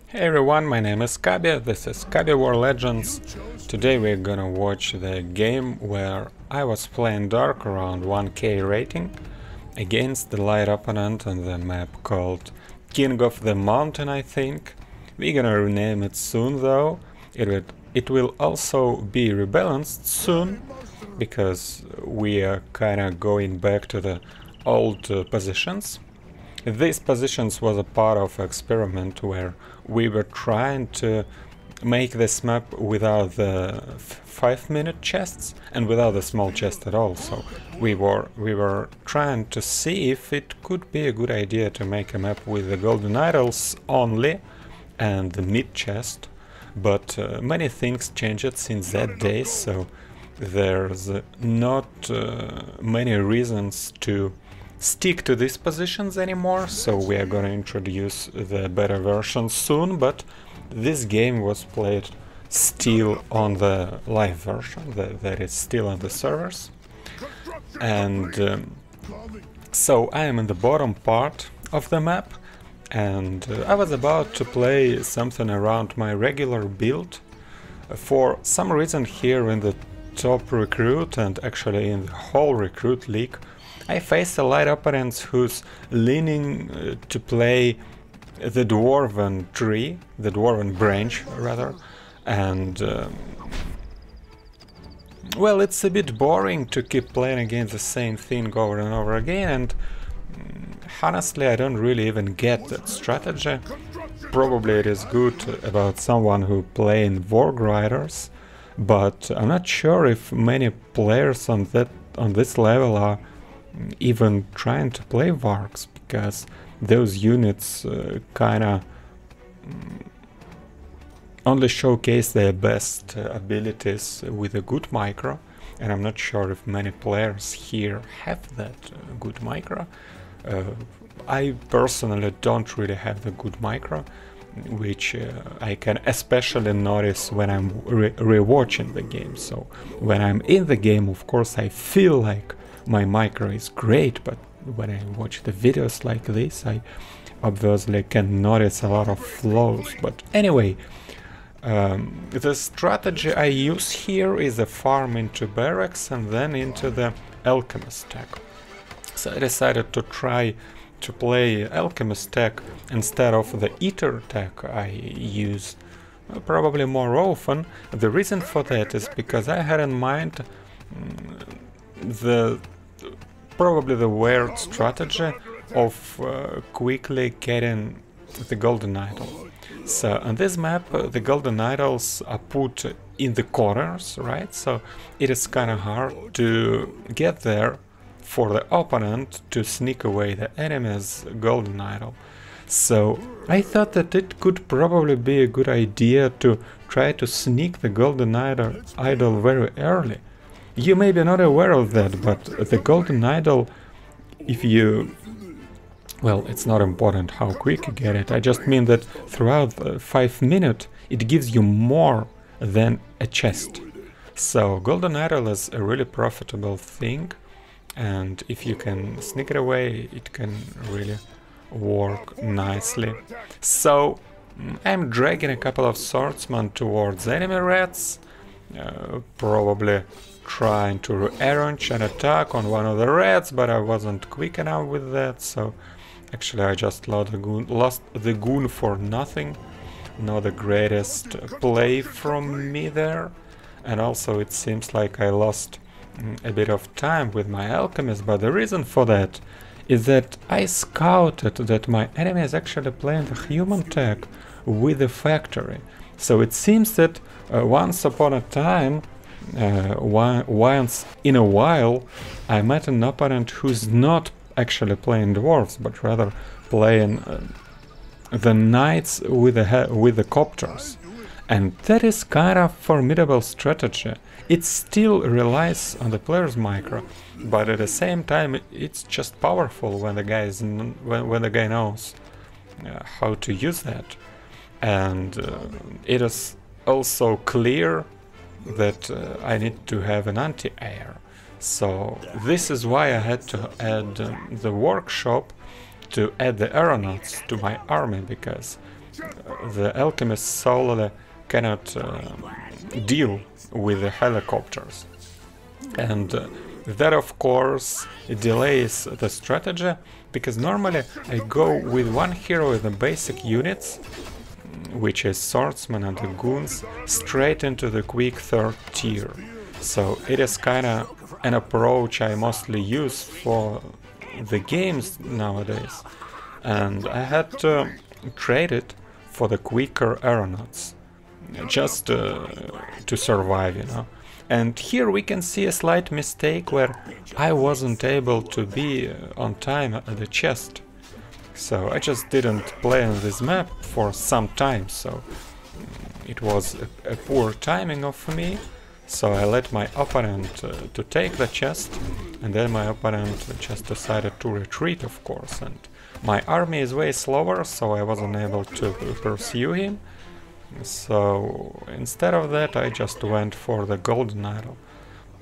Hey everyone, my name is Kaby, this is Kaby War Legends. Today we're gonna watch the game where I was playing Dark around 1k rating against the light opponent on the map called King of the Mountain, I think. We're gonna rename it soon though. It will also be rebalanced soon, because we are kinda going back to the old positions. These positions was a part of an experiment where we were trying to make this map without the 5-minute chests and without the small chest at all. So we were trying to see if it could be a good idea to make a map with the golden idols only and the mid chest. But many things changed since that day, so there's not many reasons to stick to these positions anymore, so we are gonna introduce the better version soon, but this game was played still on the live version, that is still on the servers. And so I am in the bottom part of the map, and I was about to play something around my regular build. For some reason here in the top recruit, and actually in the whole recruit league, I faced a light opponent who's leaning to play the dwarven tree, the dwarven branch rather, and well, it's a bit boring to keep playing against the same thing over and over again, and honestly I don't really even get that strategy. Probably it is good about someone who play in Warg Riders, but I'm not sure if many players on this level are even trying to play Vargs, because those units kinda only showcase their best abilities with a good micro, and I'm not sure if many players here have that good micro. I personally don't really have the good micro, which I can especially notice when I'm rewatching the game. So when I'm in the game, of course, I feel like my micro is great, but when I watch the videos like this, I obviously can notice a lot of flaws. But anyway, the strategy I use here is a farm into barracks and then into the alchemist tech. So I decided to try to play alchemist tech instead of the eater tech I use probably more often. The reason for that is because I had in mind probably the weird strategy of quickly getting the golden idol. So on this map the golden idols are put in the corners, right? So it is kind of hard to get there for the opponent to sneak away the enemy's golden idol. So I thought that it could probably be a good idea to try to sneak the golden idol very early. You may be not aware of that, but the golden idol, if you... well, it's not important how quick you get it, I just mean that throughout 5 minutes it gives you more than a chest. So golden idol is a really profitable thing, and if you can sneak it away, it can really work nicely. So I'm dragging a couple of swordsmen towards enemy rats, probably trying to arrange an attack on one of the rats, but I wasn't quick enough with that, so actually I just lost the goon for nothing. Not the greatest play from me there, and also it seems like I lost a bit of time with my alchemist, but the reason for that is that I scouted that my enemy is actually playing the human tech with the factory. So it seems that once upon a time, once in a while, I met an opponent who's not actually playing dwarves, but rather playing the knights with the copters. And that is kind of formidable strategy. It still relies on the player's micro, but at the same time it's just powerful when the guy knows how to use that. And it is also clear that I need to have an anti-air. So this is why I had to add the workshop to add the aeronauts to my army, because the alchemist solely cannot deal with the helicopters. And that of course delays the strategy, because normally I go with one hero with the basic units, which is swordsman and the goons, straight into the quick third tier. So it is kinda an approach I mostly use for the games nowadays. And I had to trade it for the quicker aeronauts, just to survive, you know. And here we can see a slight mistake where I wasn't able to be on time at the chest. So I just didn't play on this map for some time, so it was a poor timing of me. So I let my opponent to take the chest, and then my opponent just decided to retreat, of course. And my army is way slower, so I wasn't able to pursue him. So instead of that I just went for the golden idol.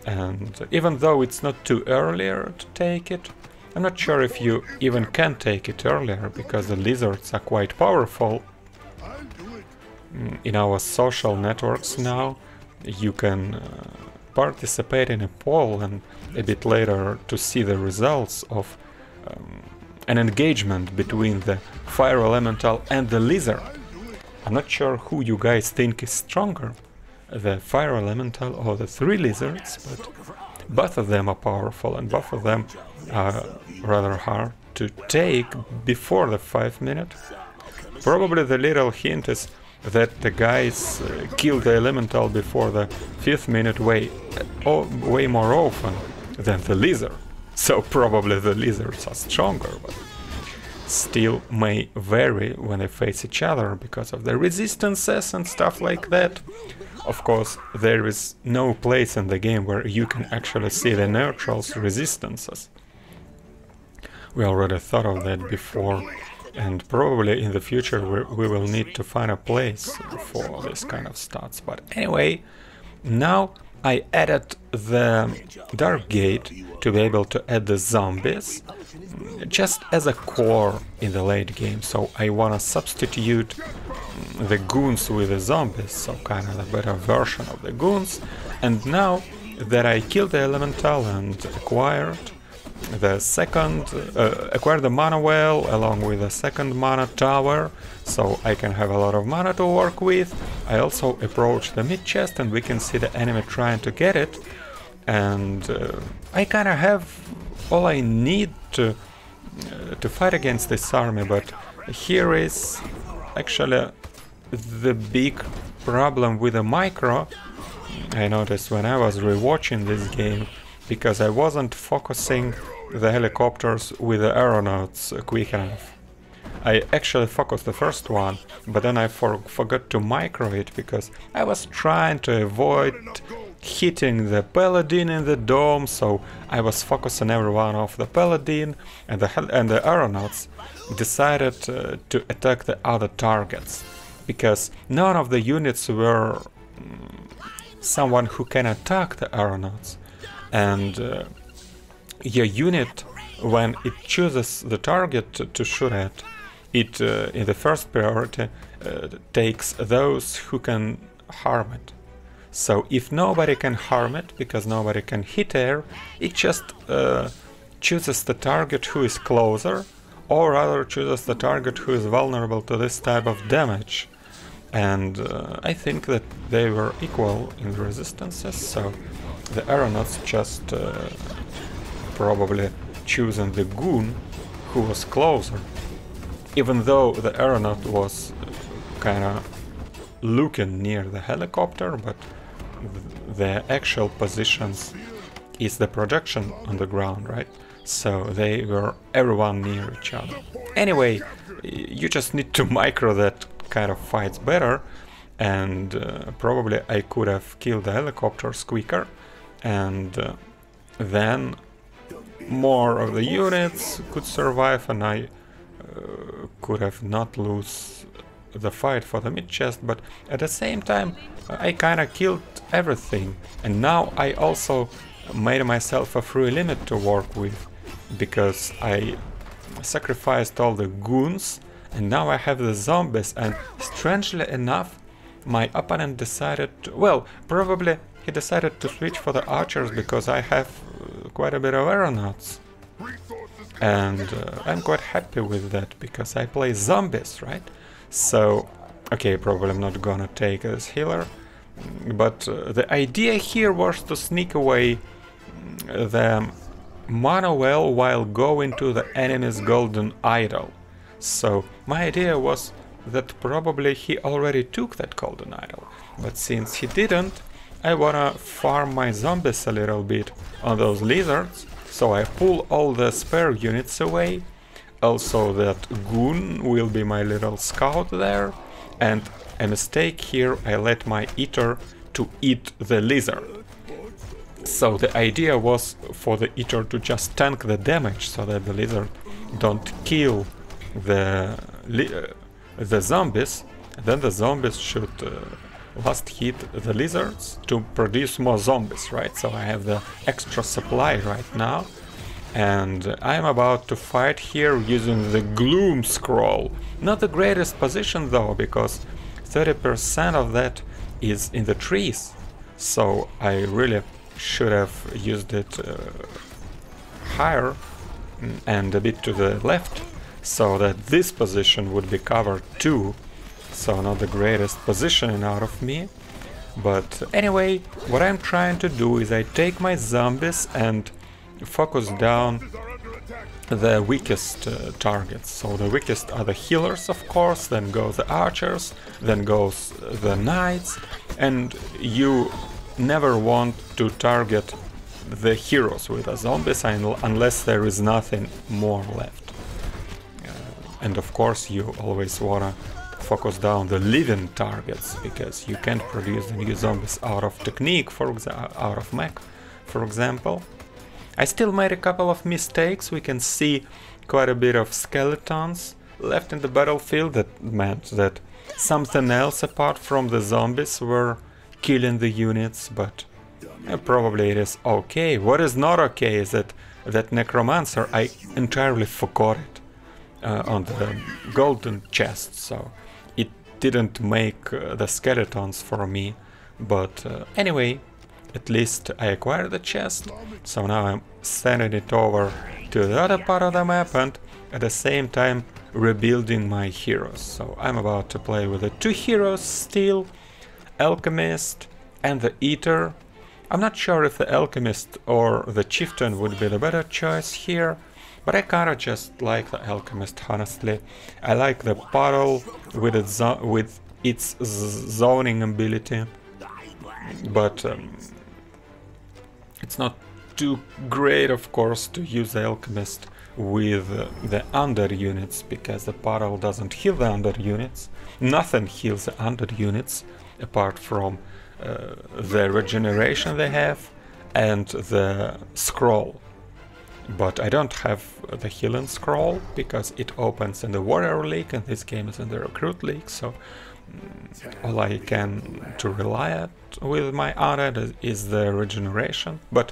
And even though it's not too earlier to take it, I'm not sure if you even can take it earlier, because the lizards are quite powerful. In our social networks now you can participate in a poll and a bit later to see the results of an engagement between the fire elemental and the lizard. I'm not sure who you guys think is stronger, the fire elemental or the three lizards, but both of them are powerful and both of them are rather hard to take before the 5 minute. Probably the little hint is that the guys kill the elemental before the 5th minute way more often than the lizard. So probably the lizards are stronger, but still may vary when they face each other because of the resistances and stuff like that. Of course, there is no place in the game where you can actually see the neutrals' resistances. We already thought of that before, and probably in the future we will need to find a place for this kind of stats. But anyway, now I added the Dark Gate to be able to add the zombies just as a core in the late game. So I wanna substitute the goons with the zombies, so kind of a better version of the goons. And now that I killed the elemental and acquired the second, acquired the mana well along with the second mana tower, so I can have a lot of mana to work with. I also approach the mid chest and we can see the enemy trying to get it, and I kind of have all I need to fight against this army. But here is actually the big problem with the micro I noticed when I was rewatching this game, because I wasn't focusing the helicopters with the aeronauts quick enough. I actually focused the first one, but then I forgot to micro it because I was trying to avoid hitting the paladin in the dome, so I was focusing everyone off the paladin, and the aeronauts decided to attack the other targets, because none of the units were someone who can attack the aeronauts. And your unit, when it chooses the target to shoot at, it in the first priority takes those who can harm it. So if nobody can harm it, because nobody can hit air, it just chooses the target who is closer, or rather chooses the target who is vulnerable to this type of damage. And I think that they were equal in the resistances, so the aeronauts just probably choosing the goon who was closer, even though the aeronaut was kinda looking near the helicopter, but the actual positions is the projection on the ground, right? So they were everyone near each other. Anyway, you just need to micro that kind of fights better, and probably I could have killed the helicopters quicker, and then more of the units could survive, and I could have not lose the fight for the mid chest. But at the same time I kinda killed everything, and now I also made myself a free limit to work with, because I sacrificed all the goons and now I have the zombies, and strangely enough, my opponent decided to, well, probably he decided to switch for the archers because I have quite a bit of aeronauts. And I'm quite happy with that, because I play zombies, right? So, okay, probably I'm not gonna take this healer, but the idea here was to sneak away the mana well while going to the enemy's golden idol. So my idea was that probably he already took that golden idol, but since he didn't, I wanna farm my zombies a little bit on those lizards, so I pull all the spare units away. Also that goon will be my little scout there, and a mistake here, I let my eater to eat the lizard. So the idea was for the eater to just tank the damage so that the lizard don't kill the zombies. Then the zombies should last hit the lizards to produce more zombies, right? So I have the extra supply right now, and I'm about to fight here using the Gloom Scroll. Not the greatest position though, because 30% of that is in the trees, so I really should have used it higher and a bit to the left, so that this position would be covered too. So not the greatest positioning out of me, but anyway, what I'm trying to do is I take my zombies and focus down the weakest targets. So the weakest are the healers, of course, then go the archers, then goes the knights, and you never want to target the heroes with the zombies unless there is nothing more left. And of course you always wanna focus down the living targets, because you can't produce the new zombies out of technique, out of mech, for example. I still made a couple of mistakes. We can see quite a bit of skeletons left in the battlefield. That meant that something else apart from the zombies were killing the units, but probably it is okay. What is not okay is that necromancer, I entirely forgot it on the golden chest, so it didn't make the skeletons for me. But anyway, at least I acquired the chest, so now I'm sending it over to the other part of the map and at the same time rebuilding my heroes. So I'm about to play with the two heroes still, Alchemist and the Eater. I'm not sure if the Alchemist or the Chieftain would be the better choice here, but I kinda just like the Alchemist, honestly. I like the Puddle with its zoning ability, but it's not too great, of course, to use the Alchemist with the under units, because the Puddle doesn't heal the under units. Nothing heals the under units apart from the regeneration they have and the scroll. But I don't have the healing scroll because it opens in the Warrior League, and this game is in the Recruit League, so all I can to rely on with my Undead is the regeneration. But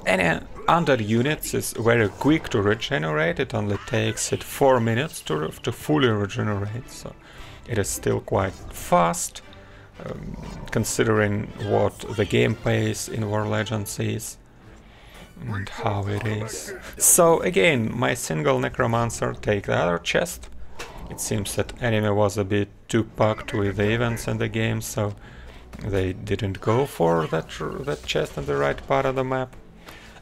any Undead units is very quick to regenerate. It only takes it 4 minutes to fully regenerate, so it is still quite fast, considering what the game pace in War Legends is and how it is. So again, my single necromancer take the other chest. It seems that enemy was a bit too packed with the events in the game, so they didn't go for that chest in the right part of the map.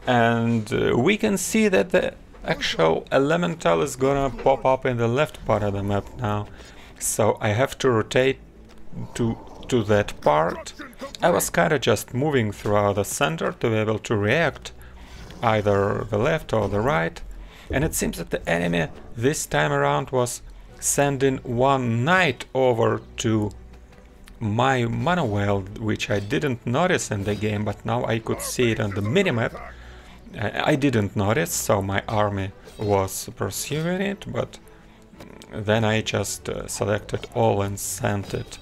And we can see that the actual elemental is gonna pop up in the left part of the map now, so I have to rotate to that part. I was kinda just moving throughout the center to be able to react either the left or the right, and it seems that the enemy this time around was sending one knight over to my mana well, which I didn't notice in the game, but now I could see it on the minimap. I didn't notice, so my army was pursuing it, but then I just selected all and sent it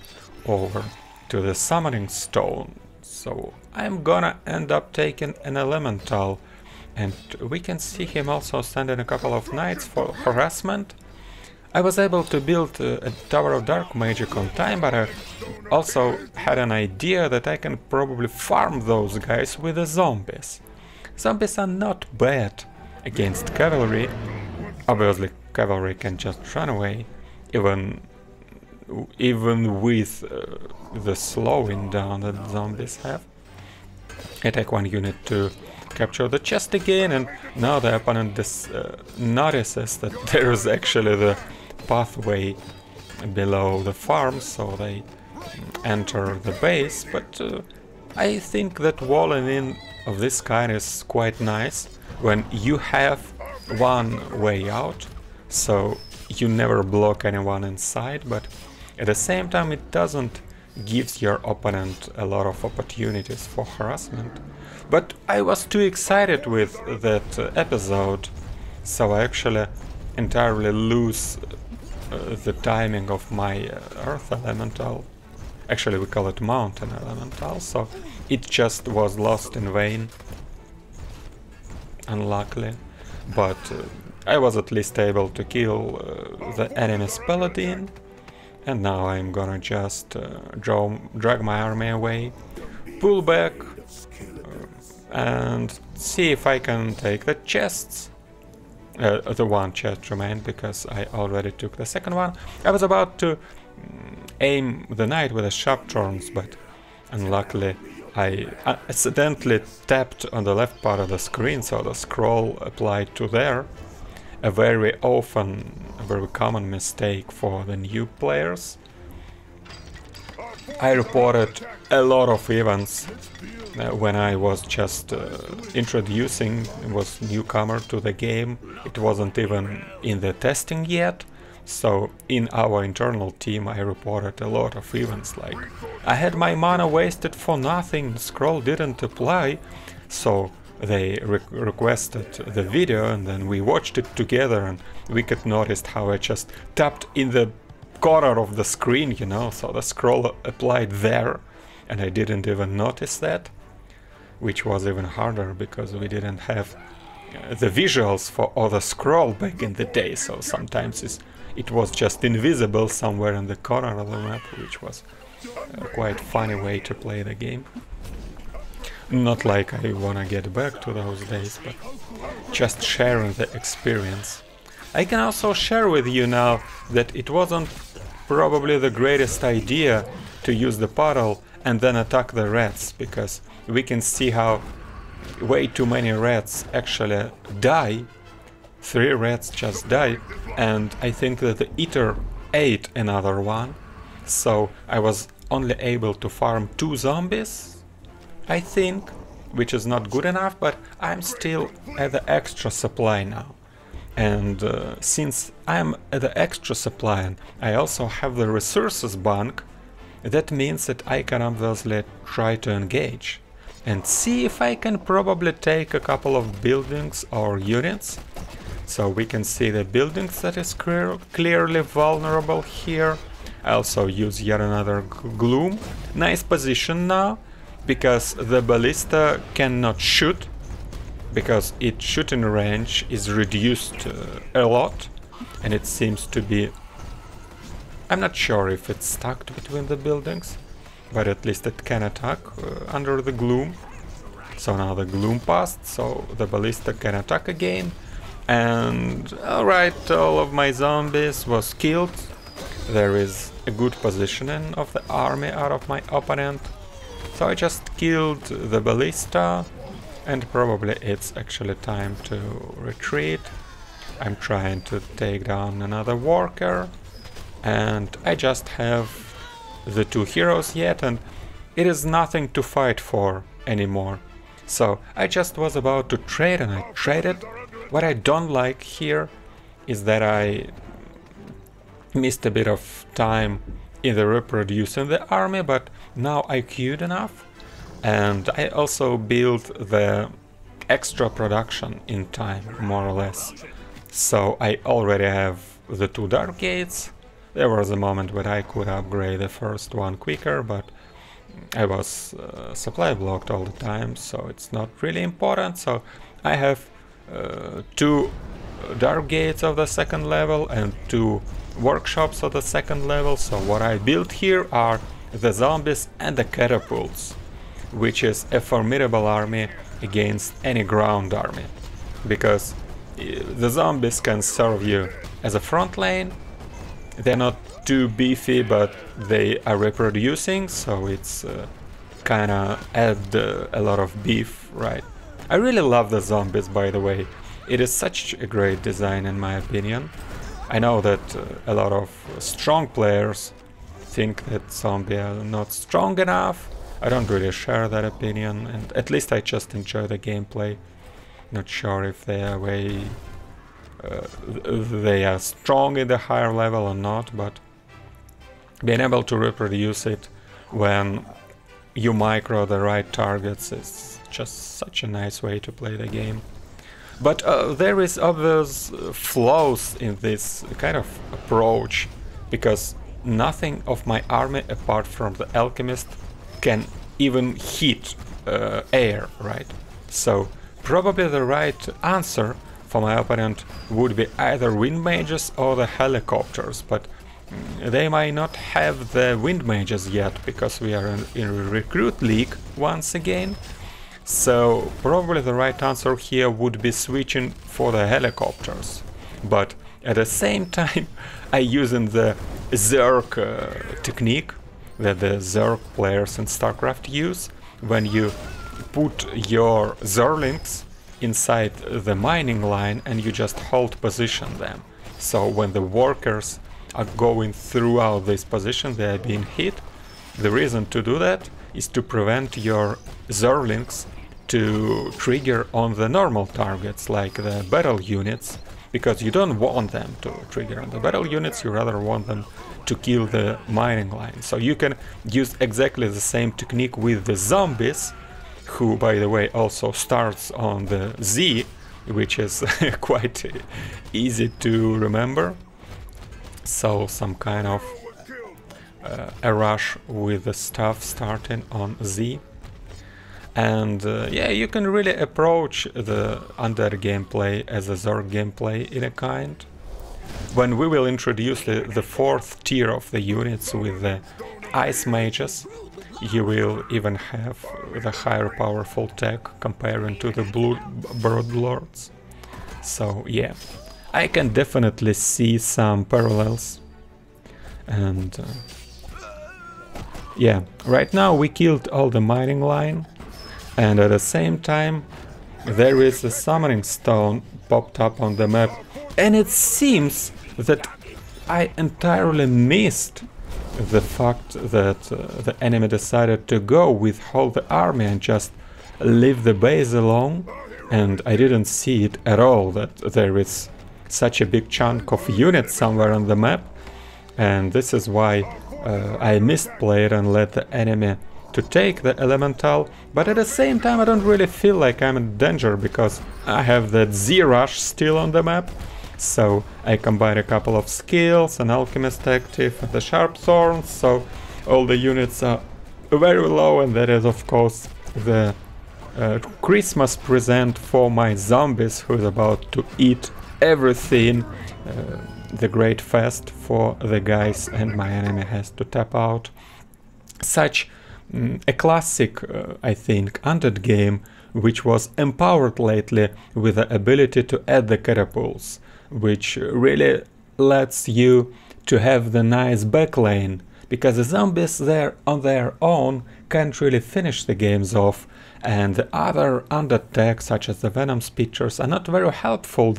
over to the summoning stone. So I'm gonna end up taking an elemental, and we can see him also sending a couple of knights for harassment. I was able to build a Tower of Dark Magic on time, but I also had an idea that I can probably farm those guys with the zombies. Zombies are not bad against cavalry. Obviously, cavalry can just run away, even with the slowing down that zombies have. I take one unit to capture the chest again, and now the opponent notices that there is actually the pathway below the farm, so they enter the base. But I think that walling in of this kind is quite nice when you have one way out, so you never block anyone inside, but at the same time it doesn't give your opponent a lot of opportunities for harassment. But I was too excited with that episode, so I actually entirely lose the timing of my Earth Elemental. Actually, we call it Mountain Elemental, so it just was lost in vain, unluckily. But I was at least able to kill the enemy's Paladin, and now I'm gonna just drag my army away, pull back, and see if I can take the chests. The one chest remained because I already took the second one. I was about to aim the knight with the sharp thorns, but unluckily I accidentally tapped on the left part of the screen, so the scroll applied to there. A very common mistake for the new players. I reported a lot of events when I was just introducing, was newcomer to the game. It wasn't even in the testing yet, so in our internal team I reported a lot of events, like I had my mana wasted for nothing, the scroll didn't apply, so they requested the video, and then we watched it together, and we could notice how I just tapped in the corner of the screen, you know, so the scroll applied there, and I didn't even notice that, which was even harder because we didn't have the visuals for other scroll back in the day, so sometimes it was just invisible somewhere in the corner of the map, which was a quite funny way to play the game. Not like I wanna get back to those days, but just sharing the experience. I can also share with you now that it wasn't probably the greatest idea to use the portal and then attack the rats, because we can see how way too many rats actually die. 3 rats just died, and I think that the eater ate another one, so I was only able to farm 2 zombies, I think, which is not good enough, but I'm still at the extra supply now. And since I'm at the extra supply and I also have the resources bank, that means that I can obviously try to engage and see if I can probably take a couple of buildings or units. So we can see the buildings that is clearly vulnerable here. I also use yet another gloom. Nice position now, because the ballista cannot shoot, because its shooting range is reduced a lot, and it seems to be... I'm not sure if it's stuck between the buildings, but at least it can attack under the gloom. So now the gloom passed, so the ballista can attack again. And alright, all of my zombies was killed. There is a good positioning of the army out of my opponent. So I just killed the ballista, and probably it's actually time to retreat. I'm trying to take down another worker, and I just have the 2 heroes yet, and it is nothing to fight for anymore. So I just was about to trade, and I traded. What I don't like here is that I missed a bit of time in the reproducing the army, but now I queued enough, and I also built the extra production in time, more or less. So I already have the 2 dark gates. There was a moment where I could upgrade the first one quicker, but I was supply blocked all the time, so it's not really important. So I have 2 dark gates of the 2nd level and 2 workshops at the second level, so what I built here are the zombies and the catapults, which is a formidable army against any ground army, because the zombies can serve you as a front lane. They're not too beefy, but they are reproducing, so it's kinda add a lot of beef, right? I really love the zombies, by the way. It is such a great design in my opinion. I know that a lot of strong players think that zombies are not strong enough. I don't really share that opinion, and at least I just enjoy the gameplay. Not sure if they are they are strong in the higher level or not, but being able to reproduce it when you micro the right targets is just such a nice way to play the game. But there is obvious flaws in this kind of approach, because nothing of my army apart from the alchemist can even hit air, right? So probably the right answer for my opponent would be either wind mages or the helicopters, but they might not have the wind mages yet, because we are in a recruit league once again. So probably the right answer here would be switching for the helicopters. But at the same time, I using the ZERG technique that the ZERG players in StarCraft use, when you put your Zerlings inside the mining line and you just hold position them. So when the workers are going throughout this position, they are being hit. The reason to do that is to prevent your Zerlings to trigger on the normal targets like the battle units, because you don't want them to trigger on the battle units, you rather want them to kill the mining line. So you can use exactly the same technique with the zombies, who by the way also starts on the Z, which is quite easy to remember. So some kind of a rush with the stuff starting on Z. And yeah, you can really approach the Undead gameplay as a ZERG gameplay in a kind. When we will introduce the fourth tier of the units with the Ice Mages, you will even have the higher powerful tech comparing to the Bloodlords. So yeah, I can definitely see some parallels. And yeah, right now we killed all the mining line, and at the same time there is a summoning stone popped up on the map, and it seems that I entirely missed the fact that the enemy decided to go with whole the army and just leave the base alone, and I didn't see it at all that there is such a big chunk of units somewhere on the map, and this is why I misplayed and let the enemy to take the elemental. But at the same time I don't really feel like I'm in danger, because I have that Z-Rush still on the map. So I combine a couple of skills, an alchemist active and the sharp thorns, so all the units are very low, and that is of course the Christmas present for my zombies, who is about to eat everything, the great fest for the guys, and my enemy has to tap out. Such a classic, I think, Undead game, which was empowered lately with the ability to add the catapults, which really lets you to have the nice backlane, because the zombies there on their own can't really finish the games off, and the other Undead tech, such as the Venom Speedsters, are not very helpful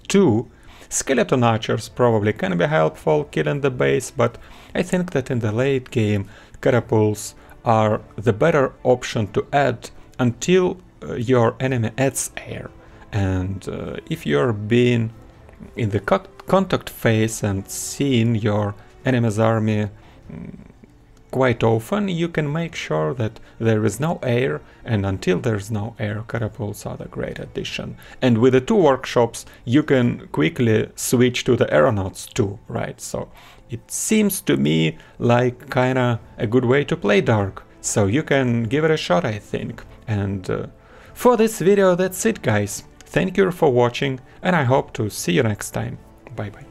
too. Skeleton Archers probably can be helpful killing the base, but I think that in the late game catapults are the better option to add until your enemy adds air. And if you're being in the contact phase and seeing your enemy's army quite often, you can make sure that there is no air, and until there's no air, catapults are the great addition. And with the two workshops you can quickly switch to the aeronauts too, right? So it seems to me like kinda a good way to play Dark, so you can give it a shot, I think. And for this video that's it, guys. Thank you for watching, and I hope to see you next time. Bye bye.